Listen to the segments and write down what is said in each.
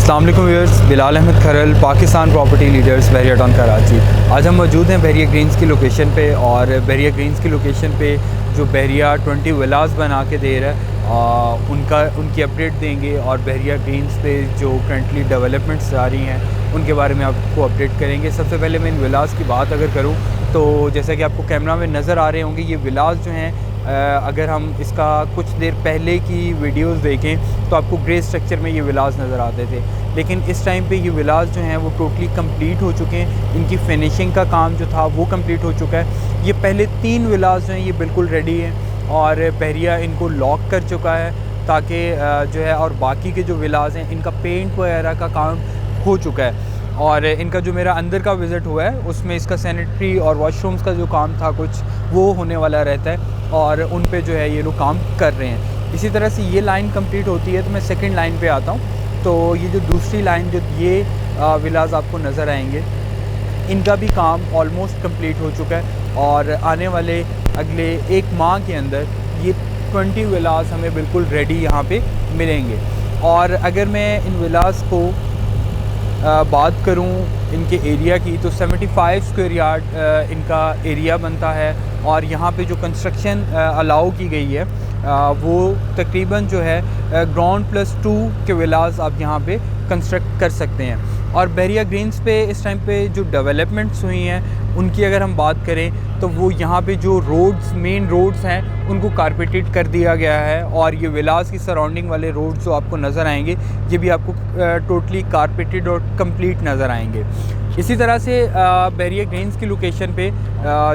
अस्सलाम वालेकुम व्यूअर्स, बिलाल अहमद खरल, Pakistan property leaders, बहरिया town Karachi. आज हम मौजूद हैं बहरिया ग्रीन्स की लोकेशन पे और बहरिया ग्रीन्स की लोकेशन पे जो बहरिया 20 विलास बना के दे रहा है उनकी अपडेट देंगे और बहरिया ग्रीन्स पे जो करंटली डेवलपमेंट्स आ रही हैं उनके बारे में आपको अपडेट करेंगे। सबसे पहले मैं इन विलास की बात अगर करूँ तो जैसा कि आपको कैमरा में नज़र आ रहे होंगे, ये विलास जो हैं अगर हम इसका कुछ देर पहले की वीडियोस देखें तो आपको ग्रे स्ट्रक्चर में ये विलास नज़र आते थे, लेकिन इस टाइम पे ये विलास जो हैं वो टोटली कंप्लीट हो चुके हैं। इनकी फिनिशिंग का काम जो था वो कंप्लीट हो चुका है। ये पहले 3 विलास जो हैं ये बिल्कुल रेडी हैं और बहरिया इनको लॉक कर चुका है ताकि जो है, और बाकी के जो विलास हैं इनका पेंट वगैरह का काम हो चुका है। और इनका जो मेरा अंदर का विज़िट हुआ है उसमें इसका सैनिटरी और वॉशरूम्स का जो काम था कुछ वो होने वाला रहता है और उन पे जो है ये लोग काम कर रहे हैं। इसी तरह से ये लाइन कंप्लीट होती है तो मैं सेकंड लाइन पे आता हूँ। तो ये जो दूसरी लाइन जो ये विलास आपको नज़र आएंगे, इनका भी काम ऑलमोस्ट कंप्लीट हो चुका है और आने वाले अगले 1 माह के अंदर ये 20 विलास हमें बिल्कुल रेडी यहाँ पे मिलेंगे। और अगर मैं इन विलास को बात करूं इनके एरिया की तो 75 स्क्वायर यार्ड इनका एरिया बनता है और यहाँ पे जो कंस्ट्रक्शन अलाउ की गई है वो तकरीबन जो है ग्राउंड +2 के विलास आप यहाँ पे कंस्ट्रक्ट कर सकते हैं। और बहरिया ग्रीन्स पे इस टाइम पे जो डेवलपमेंट्स हुई हैं उनकी अगर हम बात करें तो वो यहाँ पे जो रोड्स, मेन रोड्स हैं उनको कारपेटेड कर दिया गया है और ये विलास की सराउंडिंग वाले रोड्स जो आपको नज़र आएंगे ये भी आपको टोटली कारपेटेड और कंप्लीट नज़र आएंगे। इसी तरह से बहरिया ग्रीन्स की लोकेशन पे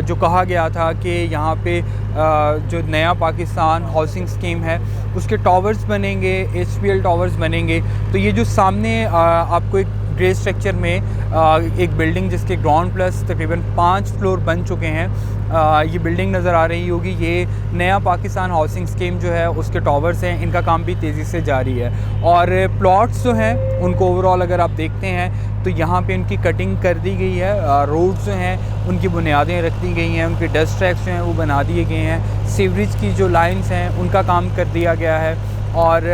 जो कहा गया था कि यहाँ पे जो नया पाकिस्तान हाउसिंग स्कीम है उसके टावर्स बनेंगे, HPL टावर्स बनेंगे। तो ये जो सामने आपको एक ग्रे स्ट्रक्चर में एक बिल्डिंग जिसके ग्राउंड प्लस तकरीबन 5 फ्लोर बन चुके हैं, ये बिल्डिंग नज़र आ रही होगी। ये नया पाकिस्तान हाउसिंग स्कीम जो है उसके टावर्स हैं, इनका काम भी तेज़ी से जारी है। और प्लॉट्स जो हैं उनको ओवरऑल अगर आप देखते हैं तो यहाँ पे उनकी कटिंग कर दी गई है, रोड्स जो हैं उनकी बुनियादें रख दी गई हैं, उनके डस्ट ट्रैक्स जो हैं वो बना दिए गए हैं, सीवरेज की जो लाइन्स हैं उनका काम कर दिया गया है। और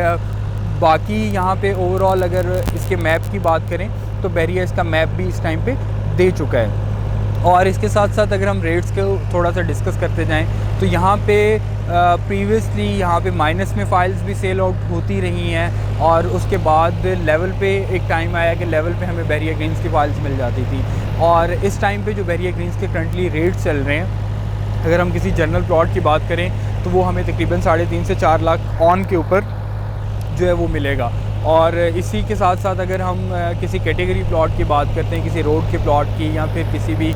बाकी यहाँ पे ओवरऑल अगर इसके मैप की बात करें तो बहरिया इसका मैप भी इस टाइम पे दे चुका है। और इसके साथ साथ अगर हम रेट्स को थोड़ा सा डिस्कस करते जाएं तो यहाँ पे प्रीवियसली यहाँ पे माइनस में फ़ाइल्स भी सेल आउट होती रही हैं और उसके बाद लेवल पे एक टाइम आया कि लेवल पे हमें बहरिया ग्रीन्स की फ़ाइल्स मिल जाती थी। और इस टाइम पे जो बहरिया ग्रीन्स के करंटली रेट्स चल रहे हैं, अगर हम किसी जनरल प्लॉट की बात करें तो वो हमें तकरीबन 3.5 से 4 लाख ऑन के ऊपर जो है वो मिलेगा। और इसी के साथ साथ अगर हम किसी कैटेगरी प्लॉट की बात करते हैं, किसी रोड के प्लॉट की या फिर किसी भी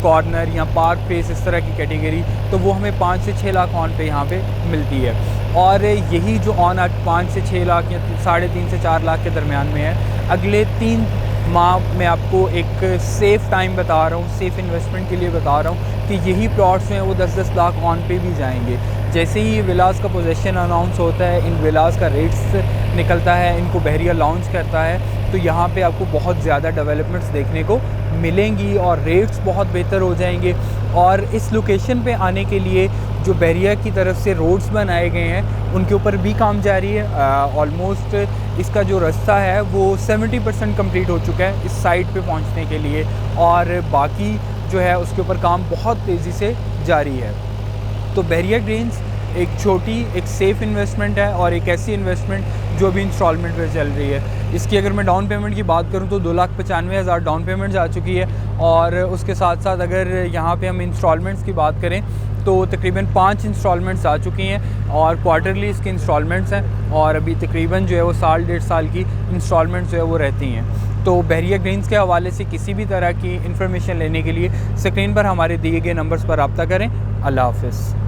कॉर्नर या पार्क प्लेस इस तरह की कैटेगरी, तो वो हमें 5 से 6 लाख ऑन पे यहाँ पे मिलती है। और यही जो ऑन 5 से 6 लाख या 3.5 से 4 लाख के दरमियान में है, अगले 3 माह मैं आपको एक सेफ़ टाइम बता रहा हूँ, सेफ़ इन्वेस्टमेंट के लिए बता रहा हूँ कि यही प्लॉट्स हैं वो 10-10 लाख ऑन पे भी जाएंगे। जैसे ही विलास का पोजीशन अनाउंस होता है, इन विलास का रेट्स निकलता है, इनको बहरिया लॉन्च करता है, तो यहाँ पे आपको बहुत ज़्यादा डेवलपमेंट्स देखने को मिलेंगी और रेट्स बहुत बेहतर हो जाएंगे। और इस लोकेशन पे आने के लिए जो बहरिया की तरफ से रोड्स बनाए गए हैं उनके ऊपर भी काम जारी है। ऑलमोस्ट इसका जो रास्ता है वो 70% कंप्लीट हो चुका है इस साइट पे पहुंचने के लिए, और बाकी जो है उसके ऊपर काम बहुत तेज़ी से जारी है। तो बहरिया ग्रीन्स एक छोटी, एक सेफ़ इन्वेस्टमेंट है और एक ऐसी इन्वेस्टमेंट जो अभी इंस्टॉलमेंट पे चल रही है। इसकी अगर मैं डाउन पेमेंट की बात करूं तो 2,95,000 डाउन पेमेंट जा चुकी है और उसके साथ साथ अगर यहाँ पे हम इंस्टॉलमेंट्स की बात करें तो तकरीबन 5 इंस्टॉलमेंट्स आ चुकी हैं और क्वार्टरली इसकी इंस्टॉलमेंट्स हैं और अभी तकरीबन जो है वो 1.5 साल की इंस्टॉलमेंट्स जो है वो रहती हैं। तो बहरिया ग्रीन्स के हवाले से किसी भी तरह की इन्फॉर्मेशन लेने के लिए स्क्रीन पर हमारे दिए गए नंबर्स पर रब्ता करें। अल्लाह हाफ़िज़।